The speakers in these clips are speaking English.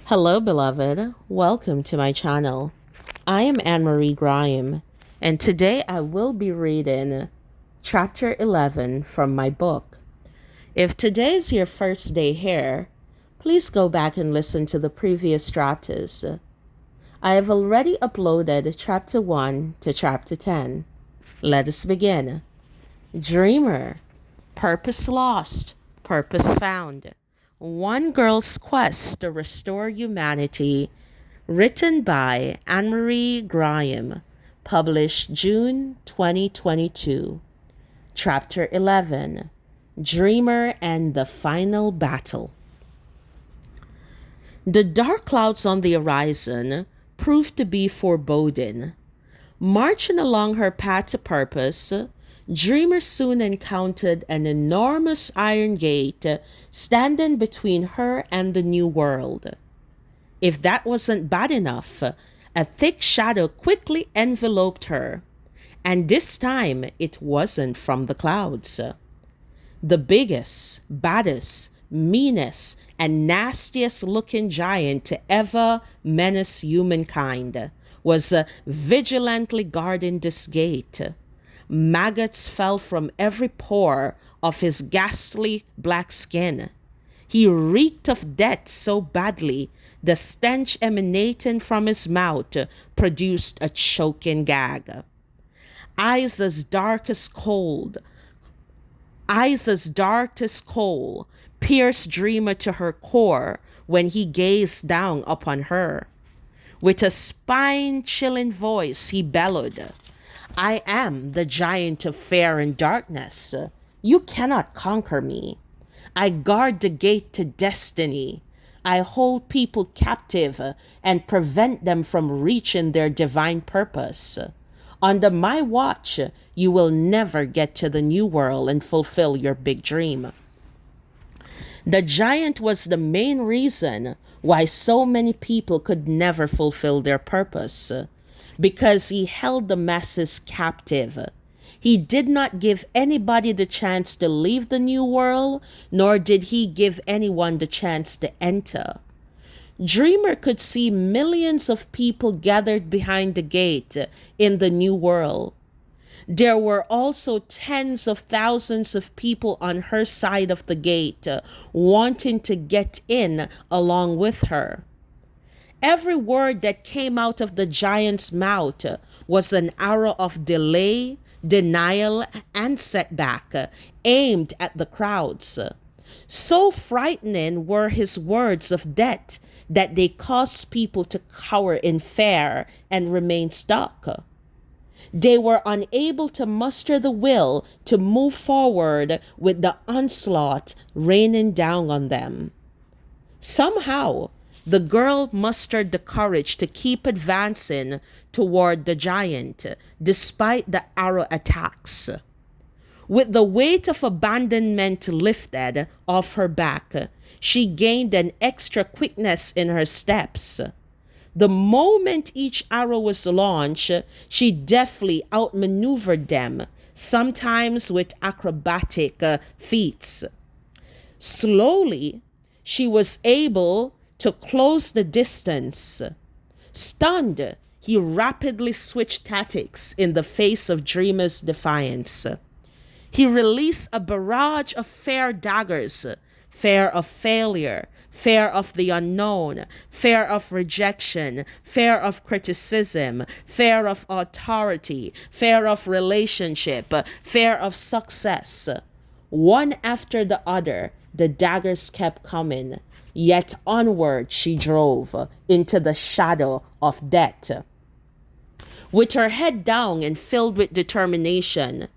Hello, beloved. Welcome to my channel. I am Anne Marie Graham, and today I will be reading chapter 11 from my book. If today is your first day here, please go back and listen to the previous chapters. I have already uploaded chapter 1 to chapter 10. Let us begin. Dreamer, purpose lost, purpose found. One Girl's Quest to Restore Humanity, written by Anne Marie Graham, published June 2022. Chapter 11, Dreamer and the Final Battle. The dark clouds on the horizon proved to be foreboding. Marching along her path to purpose, Dreamer soon encountered an enormous iron gate standing between her and the new world. If that wasn't bad enough, a thick shadow quickly enveloped her, and this time it wasn't from the clouds. The biggest, baddest, meanest, and nastiest looking giant to ever menace humankind was vigilantly guarding this gate. Maggots fell from every pore of his ghastly black skin. He reeked of death so badly, the stench emanating from his mouth produced a choking gag. Eyes as dark as coal pierced Dreamer to her core when he gazed down upon her. With a spine-chilling voice, he bellowed, "I am the giant of fear and darkness. You cannot conquer me. I guard the gate to destiny. I hold people captive and prevent them from reaching their divine purpose. Under my watch, you will never get to the new world and fulfill your big dream." The giant was the main reason why so many people could never fulfill their purpose, because he held the masses captive. He did not give anybody the chance to leave the new world, nor did he give anyone the chance to enter. Dreamer could see millions of people gathered behind the gate in the new world. There were also tens of thousands of people on her side of the gate wanting to get in along with her. Every word that came out of the giant's mouth was an arrow of delay, denial, and setback aimed at the crowds. So frightening were his words of death that they caused people to cower in fear and remain stuck. They were unable to muster the will to move forward with the onslaught raining down on them. Somehow, the girl mustered the courage to keep advancing toward the giant, despite the arrow attacks. With the weight of abandonment lifted off her back, she gained an extra quickness in her steps. The moment each arrow was launched, she deftly outmaneuvered them, sometimes with acrobatic feats. Slowly, she was able to close the distance. Stunned, he rapidly switched tactics in the face of Dreamer's defiance. He released a barrage of fair daggers, fear of failure, fear of the unknown, fear of rejection, fear of criticism, fear of authority, fear of relationship, fear of success. One after the other, the daggers kept coming, yet onward she drove into the shadow of death. With her head down and filled with determination,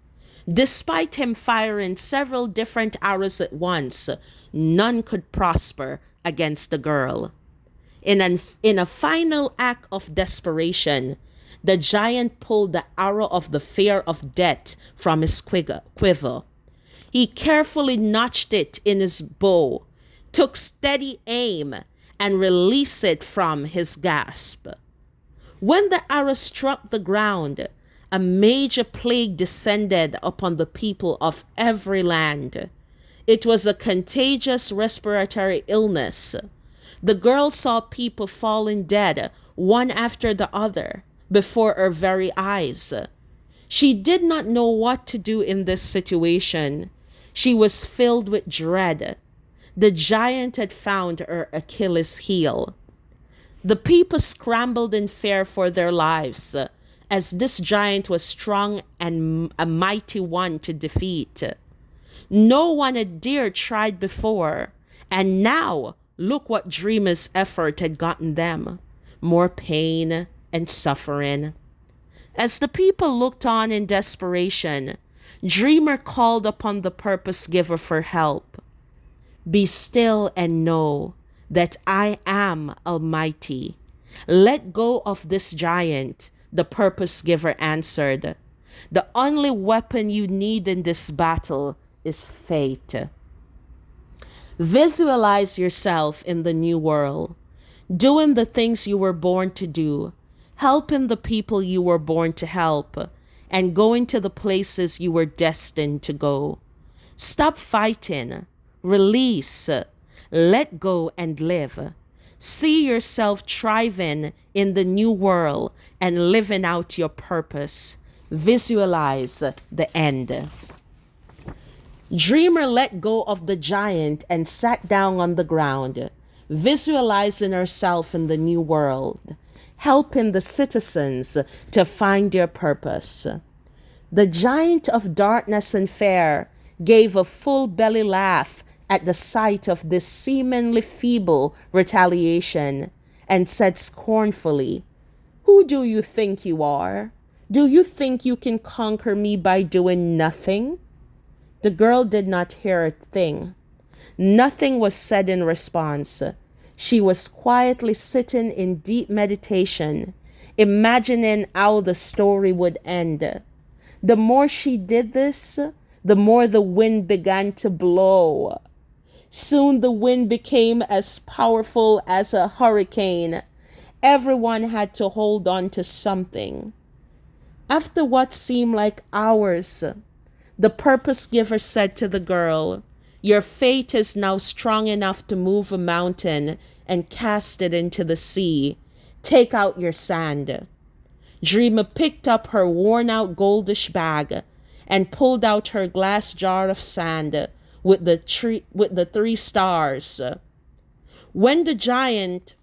despite him firing several different arrows at once, none could prosper against the girl. In a final act of desperation, the giant pulled the arrow of the fear of death from his quiver. He carefully notched it in his bow, took steady aim, and released it from his grasp. When the arrow struck the ground, a major plague descended upon the people of every land. It was a contagious respiratory illness. The girl saw people falling dead, one after the other, before her very eyes. She did not know what to do in this situation. She was filled with dread. The giant had found her Achilles' heel. The people scrambled in fear for their lives, as this giant was strong and a mighty one to defeat. No one had dared tried before, and now look what Dreamer's effort had gotten them. More pain and suffering. As the people looked on in desperation, Dreamer called upon the purpose giver for help. Be still and know that I am Almighty. Let go of this giant, the purpose giver answered. The only weapon you need in this battle is faith. Visualize yourself in the new world, doing the things you were born to do, helping the people you were born to help, and going to the places you were destined to go. Stop fighting, release, let go and live. See yourself thriving in the new world and living out your purpose. Visualize the end. Dreamer let go of the giant and sat down on the ground, visualizing herself in the new world, helping the citizens to find their purpose. The giant of darkness and fear gave a full belly laugh at the sight of this seemingly feeble retaliation and said scornfully, "Who do you think you are? Do you think you can conquer me by doing nothing?" The girl did not hear a thing. Nothing was said in response. She was quietly sitting in deep meditation, imagining how the story would end. The more she did this, the more the wind began to blow. Soon the wind became as powerful as a hurricane. Everyone had to hold on to something. After what seemed like hours, the purpose giver said to the girl, "Your faith is now strong enough to move a mountain and cast it into the sea. Take out your sand." Dreamer picked up her worn-out goldish bag and pulled out her glass jar of sand with the 3 stars. When the giant,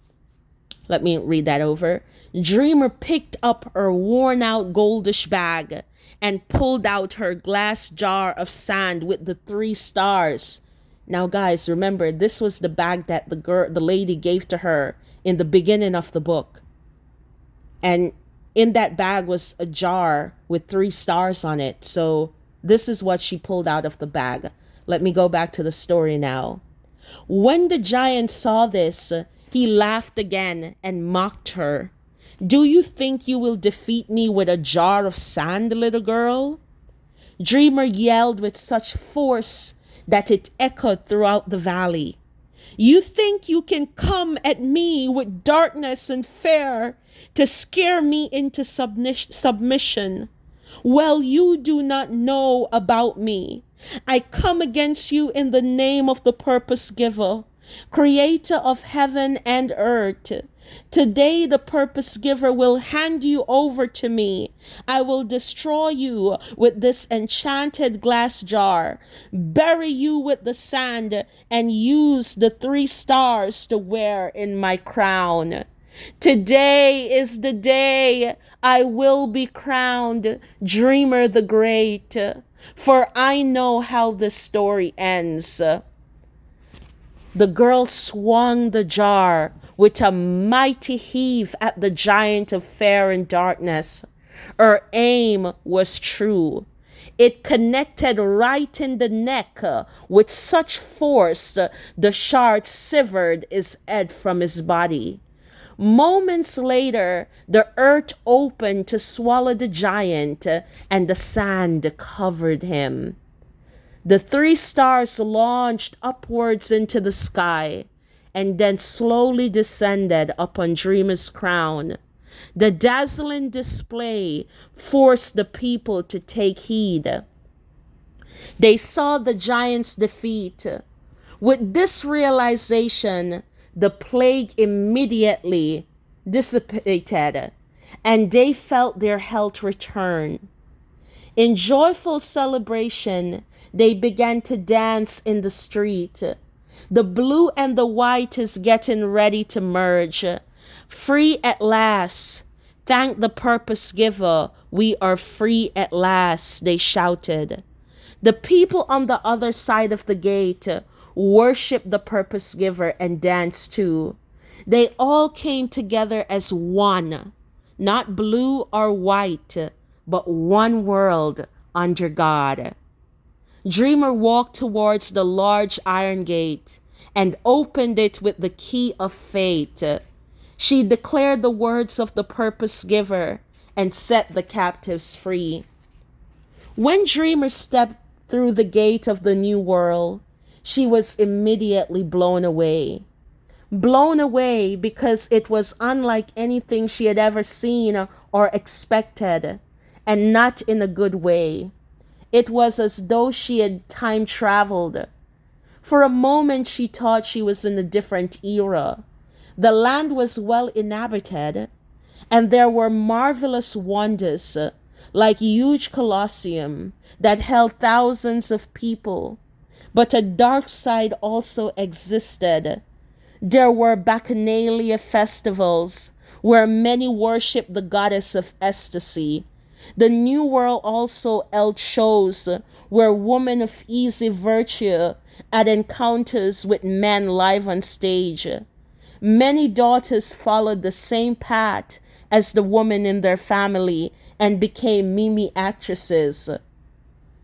let me read that over. Dreamer picked up her worn-out goldish bag and pulled out her glass jar of sand with the 3 stars. Now, guys, remember, this was the bag that the lady gave to her in the beginning of the book. And in that bag was a jar with 3 stars on it. So this is what she pulled out of the bag. Let me go back to the story now. When the giant saw this, he laughed again and mocked her. "Do you think you will defeat me with a jar of sand, little girl?" Dreamer yelled with such force that it echoed throughout the valley. "You think you can come at me with darkness and fear to scare me into submission? Well, you do not know about me. I come against you in the name of the purpose giver, creator of heaven and earth. Today the purpose giver will hand you over to me. I will destroy you with this enchanted glass jar, bury you with the sand, and use the 3 stars to wear in my crown. Today is the day I will be crowned Dreamer the Great, for I know how the story ends." The girl swung the jar with a mighty heave at the giant of fear and darkness. Her aim was true. It connected right in the neck with such force the shard severed his head from his body. Moments later, the earth opened to swallow the giant, and the sand covered him. The 3 stars launched upwards into the sky and then slowly descended upon Dreamer's crown. The dazzling display forced the people to take heed. They saw the giant's defeat. With this realization, the plague immediately dissipated, and they felt their health return. In joyful celebration, they began to dance in the street. The blue and the white is getting ready to merge. Free at last. Thank the purpose giver. We are free at last, they shouted. The people on the other side of the gate worshiped the purpose giver and danced too. They all came together as one, not blue or white, but one world under God. Dreamer walked towards the large iron gate and opened it with the key of fate. She declared the words of the purpose giver and set the captives free. When Dreamer stepped through the gate of the new world, she was immediately blown away. Blown away because it was unlike anything she had ever seen or expected, and not in a good way. It was as though she had time traveled. For a moment she thought she was in a different era. The land was well inhabited, and there were marvelous wonders, like huge colosseum that held thousands of people. But a dark side also existed. There were bacchanalia festivals where many worshipped the goddess of ecstasy. The New World also held shows where women of easy virtue had encounters with men live on stage. Many daughters followed the same path as the women in their family and became mimi actresses.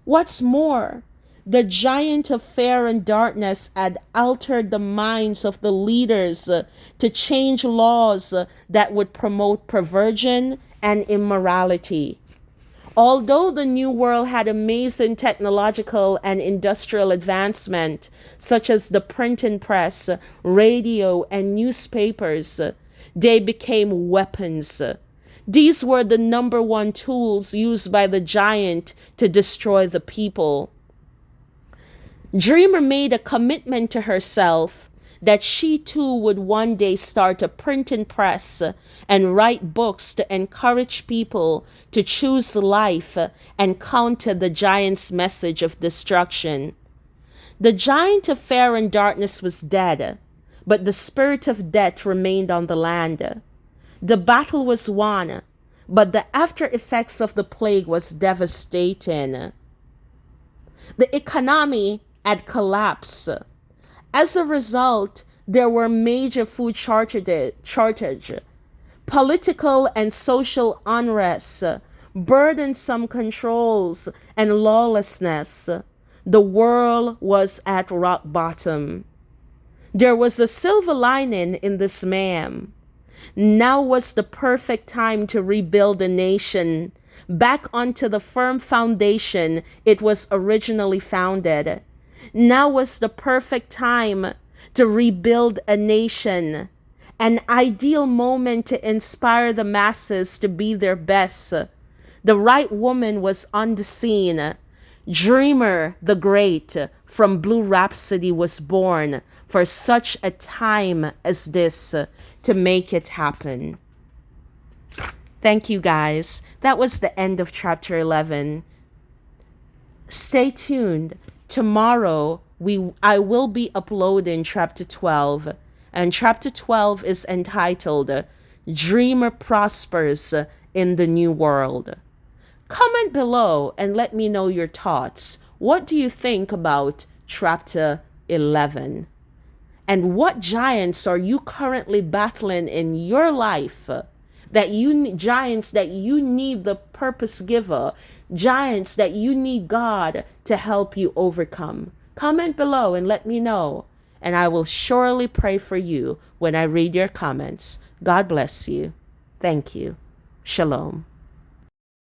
What's more, the giant of fear and darkness had altered the minds of the leaders to change laws that would promote perversion and immorality. Although the New World had amazing technological and industrial advancement, such as the printing press, radio, and newspapers, they became weapons. These were the number one tools used by the giant to destroy the people. Dreamer made a commitment to herself that she too would one day start a printing press and write books to encourage people to choose life and counter the giant's message of destruction. The giant of fear and darkness was dead, but the spirit of death remained on the land. The battle was won, but the after effects of the plague was devastating. The economy had collapsed. As a result, there were major food shortage, political and social unrest, burdensome controls, and lawlessness. The world was at rock bottom. There was a silver lining in this, ma'am. Now was the perfect time to rebuild a nation back onto the firm foundation it was originally founded. Now was the perfect time to rebuild a nation, an ideal moment to inspire the masses to be their best. The right woman was on the scene. Dreamer the Great from Blue Rhapsody was born for such a time as this to make it happen. Thank you, guys. That was the end of chapter 11. Stay tuned. Tomorrow, I will be uploading chapter 12. And chapter 12 is entitled Dreamer Prospers in the New World. Comment below and let me know your thoughts. What do you think about chapter 11? And what giants are you currently battling in your life? Giants that you need the purpose giver, giants that you need God to help you overcome. Comment below and let me know, and I will surely pray for you when I read your comments. God bless you. Thank you. Shalom.